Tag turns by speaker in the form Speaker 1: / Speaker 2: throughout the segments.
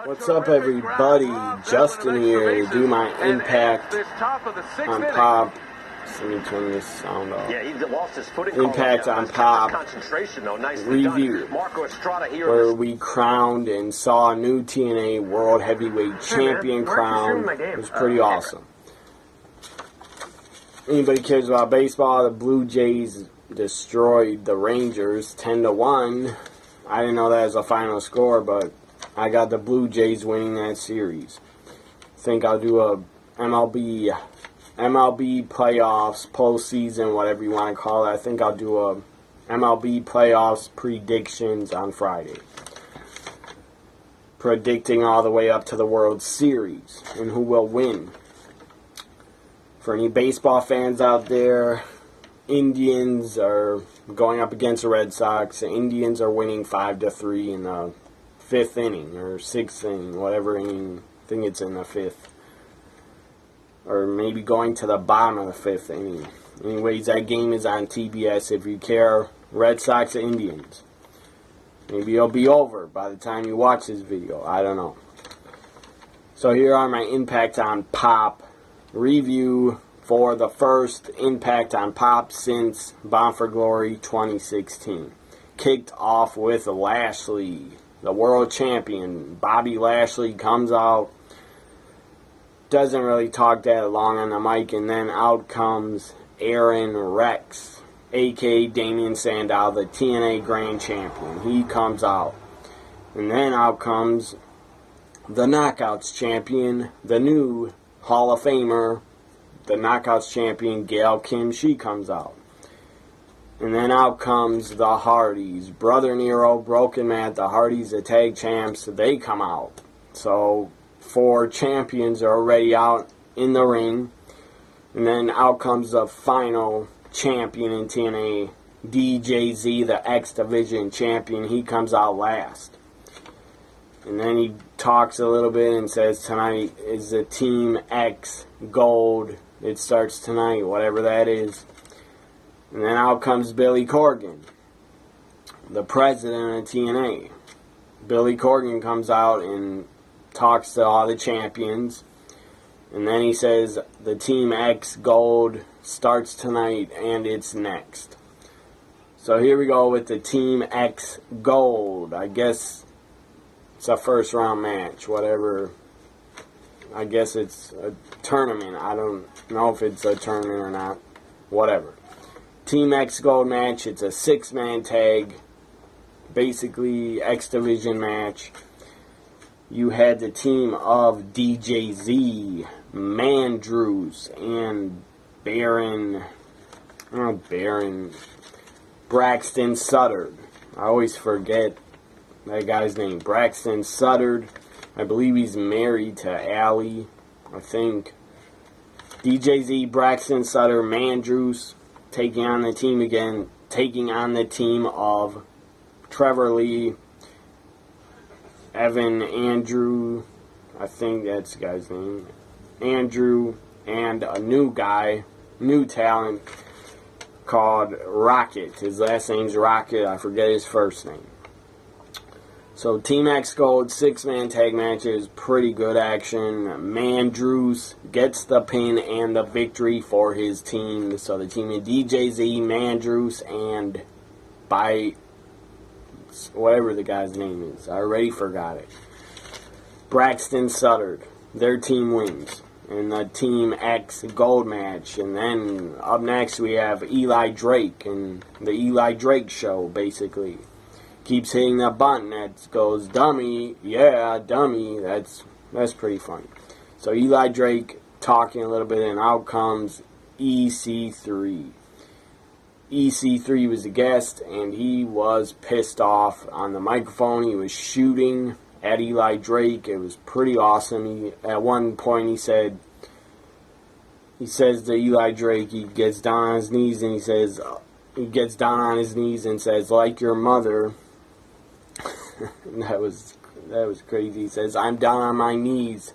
Speaker 1: What's up, everybody? Justin here to do my Impact on Pop. Let me turn this sound off.
Speaker 2: Yeah, he lost his footing.
Speaker 1: Impact on Pop review, where we crowned and saw a new TNA World Heavyweight Champion crown. It was pretty awesome. Anybody cares about baseball? The Blue Jays destroyed the Rangers 10-1. I didn't know that as a final score, but I got the Blue Jays winning that series. I think I'll do a MLB playoffs, postseason, whatever you want to call it. I think I'll do a MLB playoffs predictions on Friday. Predicting all the way up to the World Series and who will win. For any baseball fans out there, Indians are going up against the Red Sox. The Indians are winning 5-3 in the 5th inning or 6th inning, whatever inning. I think it's in the 5th. Or maybe going to the bottom of the 5th inning. Anyways, that game is on TBS if you care. Red Sox, Indians. Maybe it'll be over by the time you watch this video. I don't know. So here are my Impact on Pop review for the first Impact on Pop since Bound for Glory 2016. Kicked off with Lashley, the world champion. Bobby Lashley comes out, doesn't really talk that long on the mic, and then out comes Aaron Rex, a.k.a. Damien Sandow, the TNA Grand Champion. He comes out. And then out comes the Knockouts Champion, the new Hall of Famer, the Knockouts Champion, Gail Kim. She comes out. And then out comes the Hardys. Brother Nero, Broken Matt, the Hardys, the tag champs, they come out. So 4 champions are already out in the ring. And then out comes the final champion in TNA, DJZ, the X Division champion. He comes out last. And then he talks a little bit and says tonight is the Team X Gold. It starts tonight, whatever that is. And then out comes Billy Corgan, the president of TNA. Billy Corgan comes out and talks to all the champions. And then he says the Team X Gold starts tonight and it's next. So here we go with the Team X Gold. I guess it's a first round match, whatever. I guess it's a tournament. I don't know if it's a tournament or not. Whatever. Team X Gold match. It's a 6-man tag. Basically, X Division match. You had the team of DJZ, Mandrews, and Braxton Sutter. I always forget that guy's name. Braxton Sutter. I believe he's married to Allie, I think. DJZ, Braxton Sutter, Mandrews taking on the team again, taking on the team of Trevor Lee, Evan Andrew, I think that's the guy's name, Andrew, and a new guy, new talent called Rocket. His last name's Rocket, I forget his first name. So Team X Gold 6-man tag matches, pretty good action. Mandrews gets the pin and the victory for his team. So the team of DJZ, Mandrews, and by whatever the guy's name is, I already forgot it, Braxton Sutter, their team wins in the Team X Gold match. And then up next we have Eli Drake and the Eli Drake show, basically. Keeps hitting that button that goes dummy, yeah, dummy. That's pretty funny. So Eli Drake talking a little bit, and out comes EC3. EC3 was the guest, and he was pissed off on the microphone. He was shooting at Eli Drake. It was pretty awesome. At one point he says to Eli Drake, he gets down on his knees and says, like your mother. That was crazy. He says, I'm down on my knees,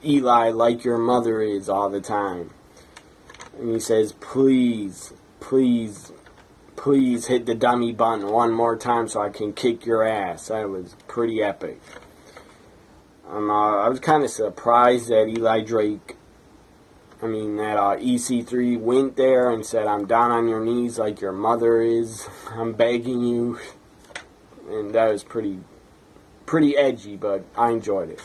Speaker 1: Eli, like your mother is all the time. And he says, please hit the dummy button one more time so I can kick your ass. That was pretty epic. I was kind of surprised that EC3 went there and said, "I'm down on your knees like your mother is. I'm begging you." And that was pretty edgy, but I enjoyed it.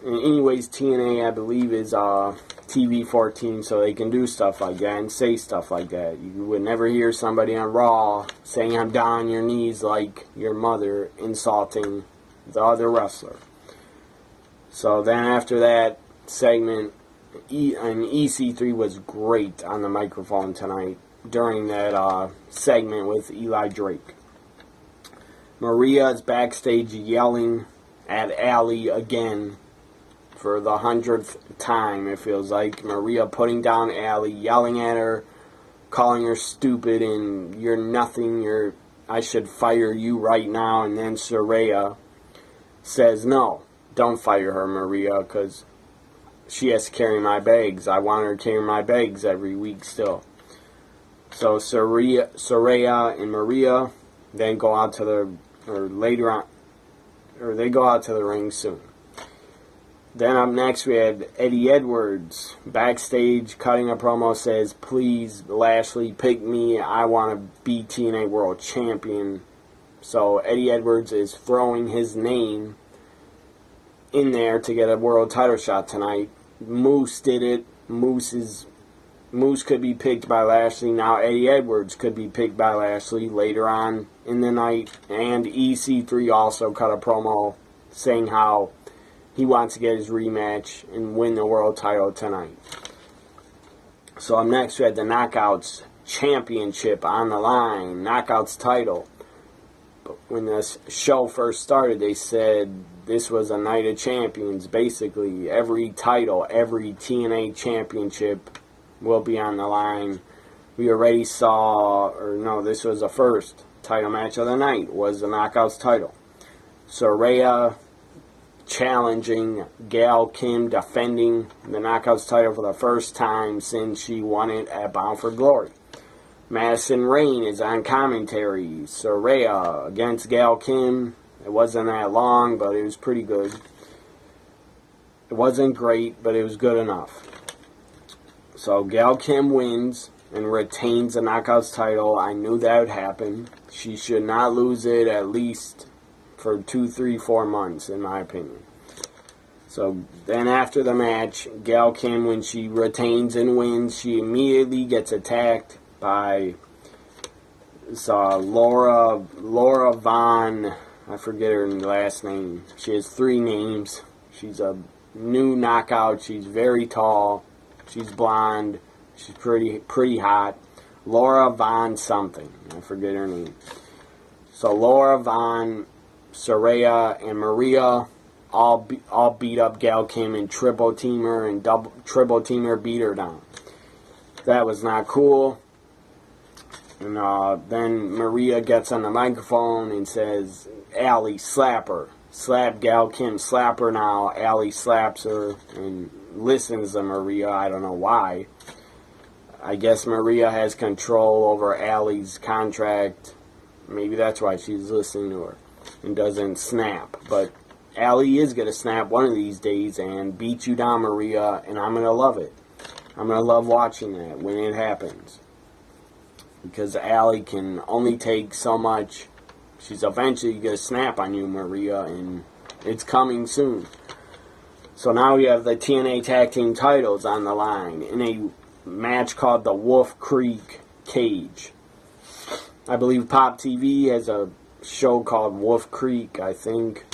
Speaker 1: And anyways, TNA, I believe, is TV-14, so they can do stuff like that and say stuff like that. You would never hear somebody on Raw saying, "I'm down on your knees like your mother," insulting the other wrestler. So then after that segment, and EC3 was great on the microphone tonight during that segment with Eli Drake. Maria is backstage yelling at Allie again for the 100th time, it feels like. Maria putting down Allie, yelling at her, calling her stupid and "you're nothing, I should fire you right now." And then Saraya says, "No, don't fire her, Maria, because she has to carry my bags. I want her to carry my bags every week still." So Saraya and Maria then go out to the, they go out to the ring soon. Then up next we had Eddie Edwards backstage cutting a promo, says, "Please, Lashley, pick me. I want to be TNA World Champion." So Eddie Edwards is throwing his name in there to get a world title shot tonight. Moose did it. Moose could be picked by Lashley. Now Eddie Edwards could be picked by Lashley later on in the night. And EC3 also cut a promo saying how he wants to get his rematch and win the world title tonight. So up next we had the Knockouts Championship on the line. Knockouts title. But when this show first started, they said this was a night of champions. Basically, every title, every TNA championship will be on the line. We already saw, this was the first title match of the night, was the Knockouts title. Saraya challenging Gail Kim, defending the Knockouts title for the first time since she won it at Bound for Glory. Madison Rayne is on commentary. Saraya against Gail Kim. It wasn't that long, but it was pretty good. It wasn't great, but it was good enough. So Gail Kim wins and retains the Knockouts title. I knew that would happen. She should not lose it at least for 2, 3, 4 months, in my opinion. So then after the match, Gail Kim, when she retains and wins, she immediately gets attacked by Laura Vaughn. I forget her last name. She has 3 names. She's a new knockout. She's very tall. She's blonde. She's pretty hot. Laura Vaughn something. I forget her name. So Laura Vaughn, Saraya, and Maria all beat up Gail Kim and triple team her, and triple team her, beat her down. That was not cool. And then Maria gets on the microphone and says, "Allie, slap her. Slap Gail Kim. Slap her now." Allie slaps her and listens to Maria. I don't know why. I guess Maria has control over Allie's contract. Maybe that's why she's listening to her and doesn't snap. But Allie is going to snap one of these days and beat you down, Maria, and I'm going to love it. I'm going to love watching that when it happens. Because Allie can only take so much. She's eventually going to snap on you, Maria, and it's coming soon. So now we have the TNA Tag Team titles on the line in a match called the Wolf Creek Cage. I believe Pop TV has a show called Wolf Creek, I think.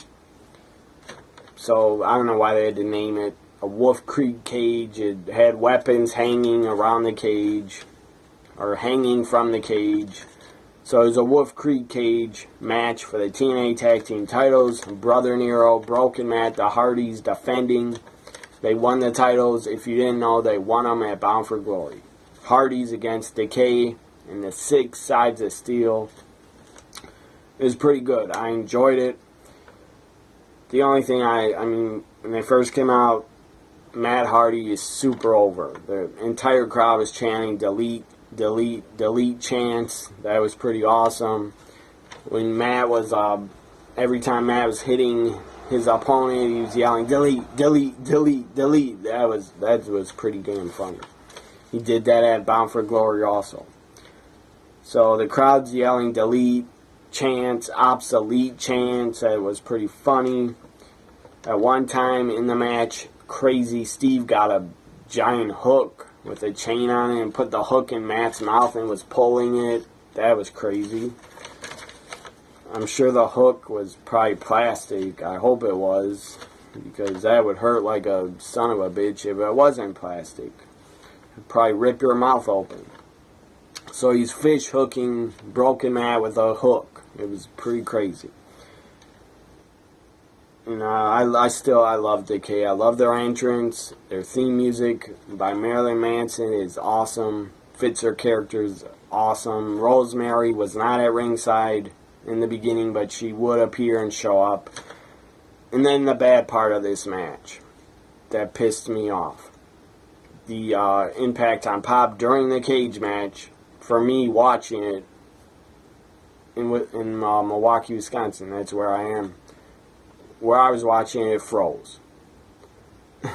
Speaker 1: So I don't know why they had to name it a Wolf Creek Cage. It had weapons hanging around the cage, or hanging from the cage. So it was a Wolf Creek Cage match for the TNA Tag Team titles. Brother Nero, Broken Matt, the Hardys defending. They won the titles. If you didn't know, they won them at Bound for Glory. Hardys against Decay and the 6 Sides of Steel. It was pretty good. I enjoyed it. The only thing I mean, when they first came out, Matt Hardy is super over. The entire crowd was chanting delete, delete, delete chants. That was pretty awesome. When Matt was, every time Matt was hitting his opponent. He was yelling, delete, delete, delete, delete. That was pretty damn funny. He did that at Bound for Glory also. So the crowd's yelling delete chants, obsolete chants. That was pretty funny. At one time in the match, Crazy Steve got a giant hook with a chain on it and put the hook in Matt's mouth and was pulling it. That was crazy. I'm sure the hook was probably plastic. I hope it was, because that would hurt like a son of a bitch if it wasn't plastic. It'd probably rip your mouth open. So he's fish hooking Broken Matt with a hook. It was pretty crazy. You know, I love Decay. I love their entrance. Their theme music by Marilyn Manson is awesome. Fits their characters awesome. Rosemary was not at ringside in the beginning, but she would appear and show up. And then the bad part of this match that pissed me off. The impact on Pop during the cage match, for me watching it in Milwaukee, Wisconsin, that's where I am. Where I was watching it froze.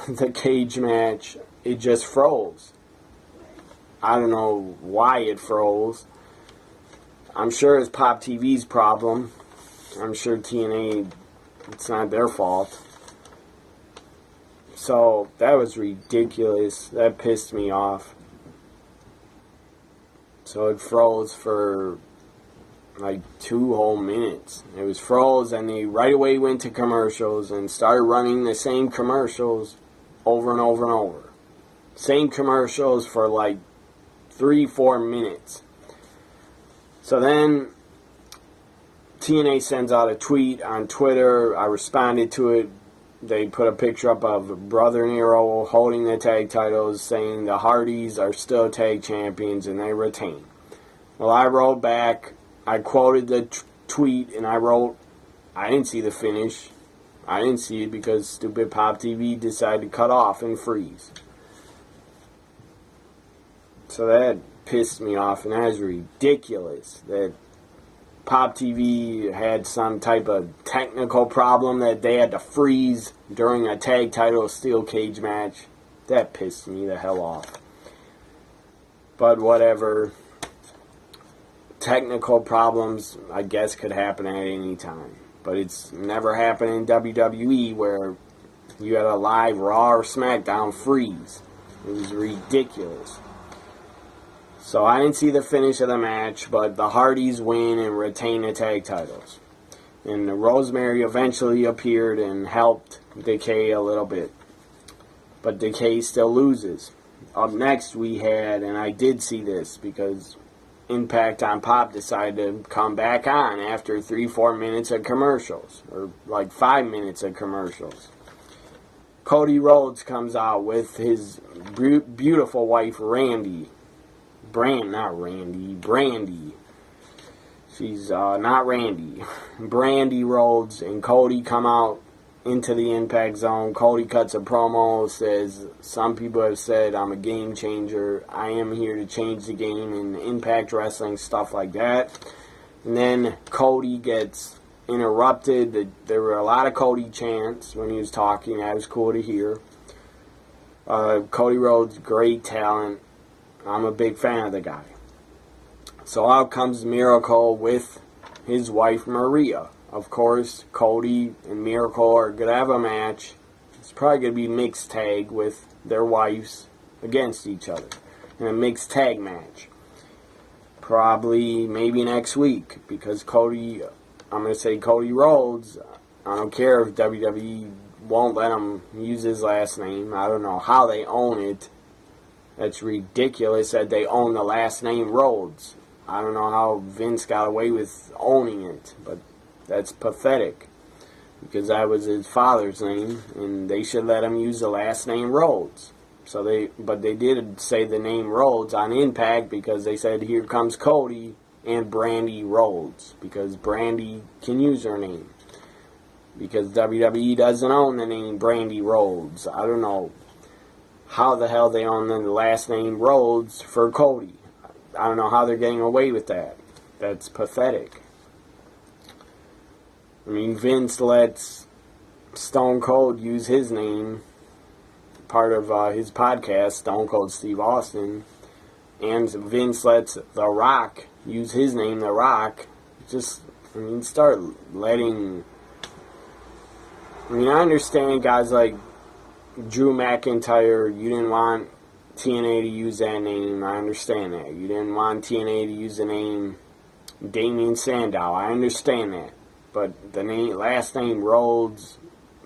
Speaker 1: The cage match, it just froze. I don't know why it froze. I'm sure it's Pop TV's problem. I'm sure TNA, it's not their fault. So, that was ridiculous. That pissed me off. So it froze for like 2 whole minutes. It was froze, and they right away went to commercials and started running the same commercials over and over and over. Same commercials for like 3-4 minutes. So then TNA sends out a tweet on Twitter. I responded to it. They put a picture up of Brother Nero holding the tag titles, saying the Hardys are still tag champions and they retain. Well, I wrote back, I quoted the tweet, and I wrote, I didn't see the finish. I didn't see it because stupid Pop TV decided to cut off and freeze. So that pissed me off, and that is ridiculous that Pop TV had some type of technical problem that they had to freeze during a tag title steel cage match. That pissed me the hell off. But whatever. Technical problems, I guess, could happen at any time. But it's never happened in WWE where you had a live Raw or SmackDown freeze. It was ridiculous. So I didn't see the finish of the match, but the Hardys win and retain the tag titles. And Rosemary eventually appeared and helped Decay a little bit. But Decay still loses. Up next we had, and I did see this because Impact on Pop decided to come back on after 3-4 minutes of commercials, or like 5 minutes of commercials. Cody Rhodes comes out with his beautiful wife Brandy. She's not Randy. Brandy Rhodes and Cody come out into the Impact Zone. Cody cuts a promo, says, some people have said I'm a game changer. I am here to change the game in Impact Wrestling, stuff like that. And then Cody gets interrupted. There were a lot of Cody chants when he was talking. That was cool to hear. Cody Rhodes, great talent. I'm a big fan of the guy. So out comes Miracle with his wife Maria. Of course, Cody and Miracle are going to have a match. It's probably going to be mixed tag with their wives against each other in a mixed tag match. Probably, maybe next week, because Cody, I'm going to say Cody Rhodes, I don't care if WWE won't let him use his last name. I don't know how they own it. That's ridiculous that they own the last name Rhodes. I don't know how Vince got away with owning it, but that's pathetic, because that was his father's name, and they should let him use the last name Rhodes. But they did say the name Rhodes on Impact because they said, here comes Cody and Brandy Rhodes, because Brandy can use her name. Because WWE doesn't own the name Brandy Rhodes. I don't know how the hell they own the last name Rhodes for Cody. I don't know how they're getting away with that. That's pathetic. I mean, Vince lets Stone Cold use his name, part of his podcast, Stone Cold Steve Austin, and Vince lets The Rock use his name, The Rock. Just, start letting... I understand guys like Drew McIntyre, you didn't want TNA to use that name. I understand that. You didn't want TNA to use the name Damien Sandow. I understand that. But the last name Rhodes,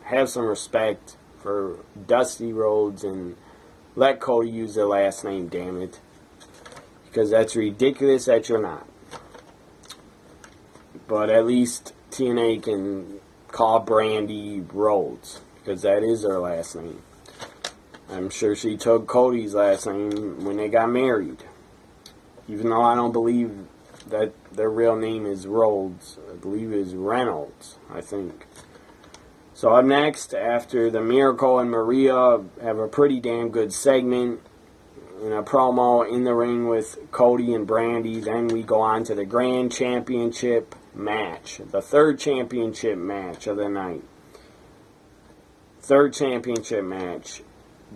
Speaker 1: have some respect for Dusty Rhodes and let Cody use the last name, damn it. Because that's ridiculous that you're not. But at least TNA can call Brandy Rhodes, because that is her last name. I'm sure she took Cody's last name when they got married. Even though I don't believe that their real name is Rhodes. I believe it is Reynolds, I think. So up next, after the Miracle and Maria have a pretty damn good segment in a promo in the ring with Cody and Brandy, then we go on to the Grand Championship match. The third championship match of the night. Third championship match.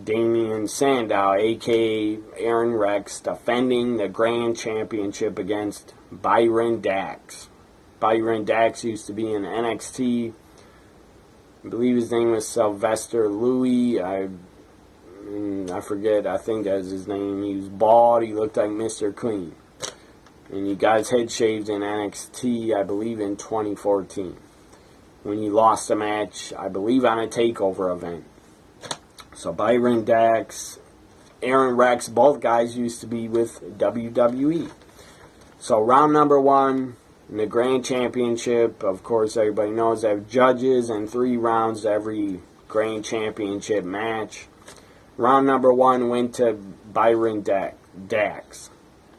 Speaker 1: Damien Sandow, a.k.a. Aaron Rex, defending the Grand Championship against Byron Dax. Byron Dax used to be in NXT. I believe his name was Sylvester Louis. I forget. I think that's his name. He was bald. He looked like Mr. Clean. And he got his head shaved in NXT, I believe, in 2014. When he lost a match, I believe, on a TakeOver event. So Byron Dax, Aaron Rex, both guys used to be with WWE. So round number 1 in the Grand Championship, of course everybody knows they have judges and 3 rounds to every Grand Championship match. Round number 1 went to Byron Dax.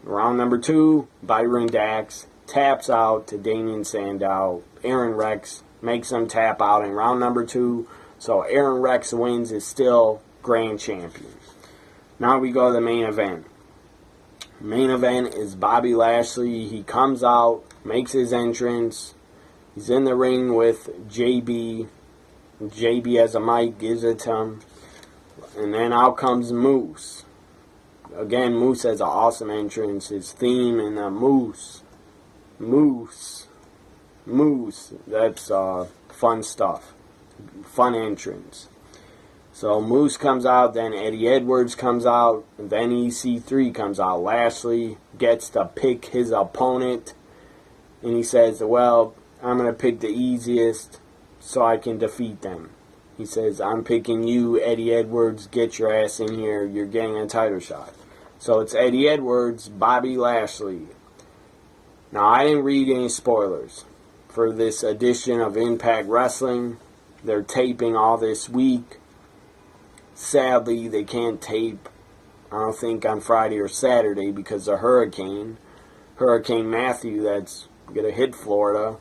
Speaker 1: Round number 2, Byron Dax taps out to Damien Sandow. Aaron Rex makes him tap out in round number 2. So Aaron Rex wins, is still Grand Champion. Now we go to the main event. Main event is Bobby Lashley. He comes out, makes his entrance. He's in the ring with JB. JB has a mic, gives it to him. And then out comes Moose. Again, Moose has an awesome entrance. His theme in the Moose. That's fun stuff. Fun entrance. So Moose comes out, then Eddie Edwards comes out, and then EC3 comes out. Lashley gets to pick his opponent, and he says, well, I'm going to pick the easiest so I can defeat them. He says, I'm picking you, Eddie Edwards, get your ass in here, you're getting a title shot. So it's Eddie Edwards, Bobby Lashley. Now, I didn't read any spoilers for this edition of Impact Wrestling. They're taping all this week. Sadly, they can't tape, I don't think, on Friday or Saturday because of Hurricane Matthew that's going to hit Florida.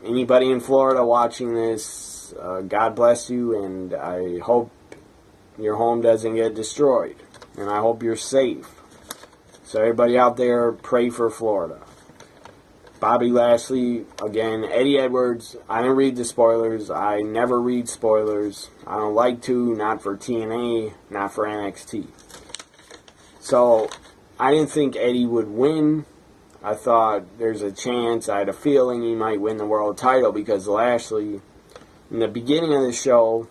Speaker 1: Anybody in Florida watching this, God bless you, and I hope your home doesn't get destroyed. And I hope you're safe. So everybody out there, pray for Florida. Bobby Lashley, again, Eddie Edwards. I didn't read the spoilers. I never read spoilers. I don't like to, not for TNA, not for NXT. So, I didn't think Eddie would win. I thought there's a chance, I had a feeling he might win the world title because Lashley, in the beginning of the show,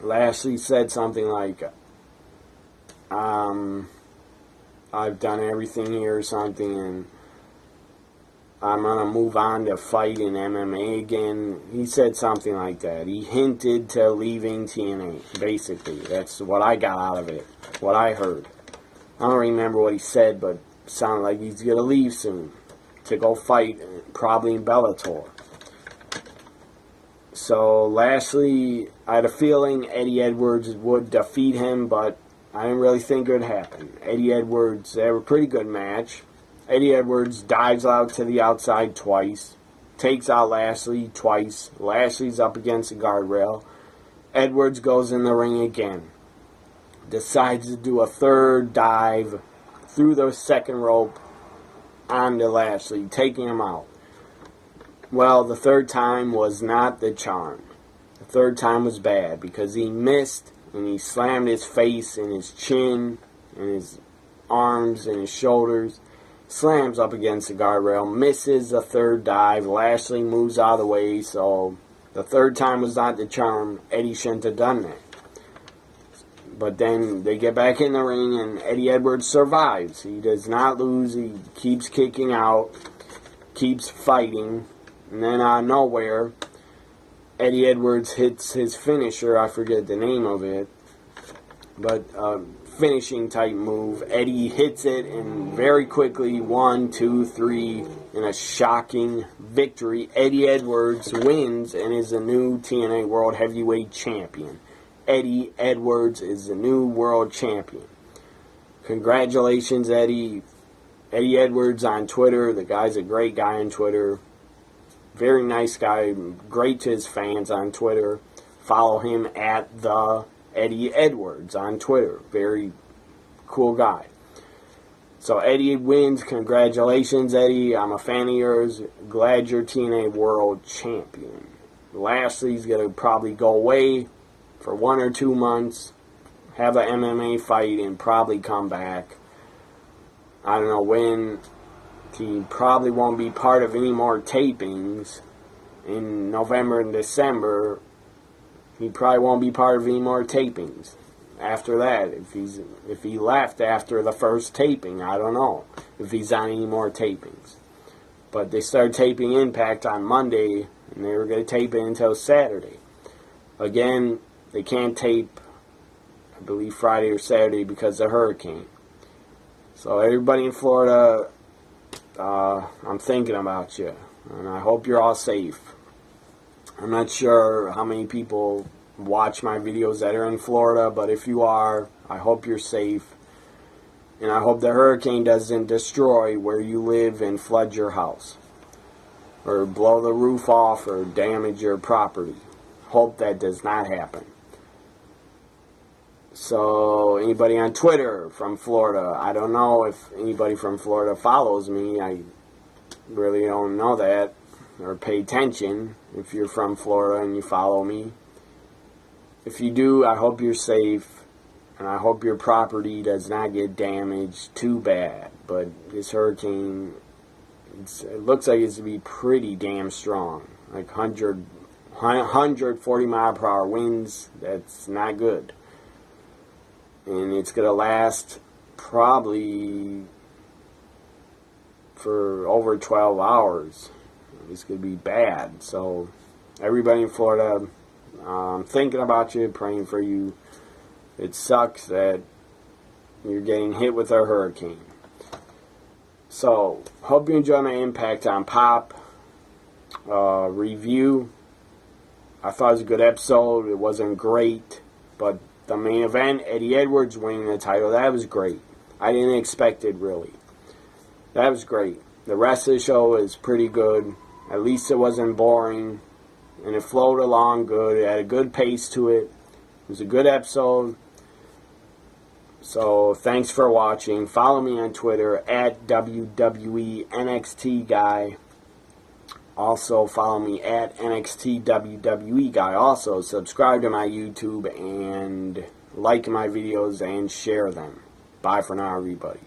Speaker 1: Lashley said something like, I've done everything here or something, and I'm going to move on to fight in MMA again. He said something like that. He hinted to leaving TNA, basically. That's what I got out of it, what I heard. I don't remember what he said, but it sounded like he's going to leave soon to go fight, probably in Bellator. So Lashley, I had a feeling Eddie Edwards would defeat him, but I didn't really think it would happen. Eddie Edwards, they have a pretty good match. Eddie Edwards dives out to the outside twice, takes out Lashley twice. Lashley's up against the guardrail. Edwards goes in the ring again. Decides to do a third dive through the second rope onto Lashley, taking him out. Well, the third time was not the charm. The third time was bad because he missed and he slammed his face and his chin and his arms and his shoulders. Slams up against the guardrail, misses the third dive. Lashley moves out of the way, so the third time was not the charm. Eddie shouldn't have done that. But then they get back in the ring and Eddie Edwards survives. He does not lose. He keeps kicking out, keeps fighting. And then out of nowhere, Eddie Edwards hits his finisher. I forget the name of it. But finishing type move. Eddie hits it and very quickly, 1, 2, 3, in a shocking victory, Eddie Edwards wins and is the new TNA World Heavyweight Champion. Eddie Edwards is the new World Champion. Congratulations, Eddie. Eddie Edwards on Twitter. The guy's a great guy on Twitter. Very nice guy. Great to his fans on Twitter. Follow him at the Eddie Edwards on Twitter. Very cool guy. So Eddie wins. Congratulations, Eddie. I'm a fan of yours. Glad you're TNA World Champion. Lashley's going to probably go away for 1 or 2 months, have an MMA fight, and probably come back. I don't know when. He probably won't be part of any more tapings in November and December. He probably won't be part of any more tapings after that. If he left after the first taping, I don't know if he's on any more tapings. But they started taping Impact on Monday, and they were going to tape it until Saturday. Again, they can't tape, I believe, Friday or Saturday because of the hurricane. So everybody in Florida, I'm thinking about you, and I hope you're all safe. I'm not sure how many people watch my videos that are in Florida, but if you are, I hope you're safe. And I hope the hurricane doesn't destroy where you live and flood your house, or blow the roof off, or damage your property. Hope that does not happen. So, anybody on Twitter from Florida, I don't know if anybody from Florida follows me. I really don't know that, or pay attention if you're from Florida and you follow me. If you do, I hope you're safe, and I hope your property does not get damaged too bad. But this hurricane, it looks like it's going to be pretty damn strong, like 140 mile per hour winds. That's not good. And it's going to last probably for over 12 hours. It's going to be bad. So, everybody in Florida, I'm thinking about you, praying for you. It sucks that you're getting hit with a hurricane. So, hope you enjoy my Impact on Pop review. I thought it was a good episode. It wasn't great, but the main event, Eddie Edwards winning the title, that was great. I didn't expect it, really. That was great. The rest of the show is pretty good. At least it wasn't boring, and it flowed along good. It had a good pace to it. It was a good episode. So, thanks for watching. Follow me on Twitter, at WWE NXT Guy. Also, follow me at NXT WWE Guy. Also, subscribe to my YouTube and like my videos and share them. Bye for now, everybody.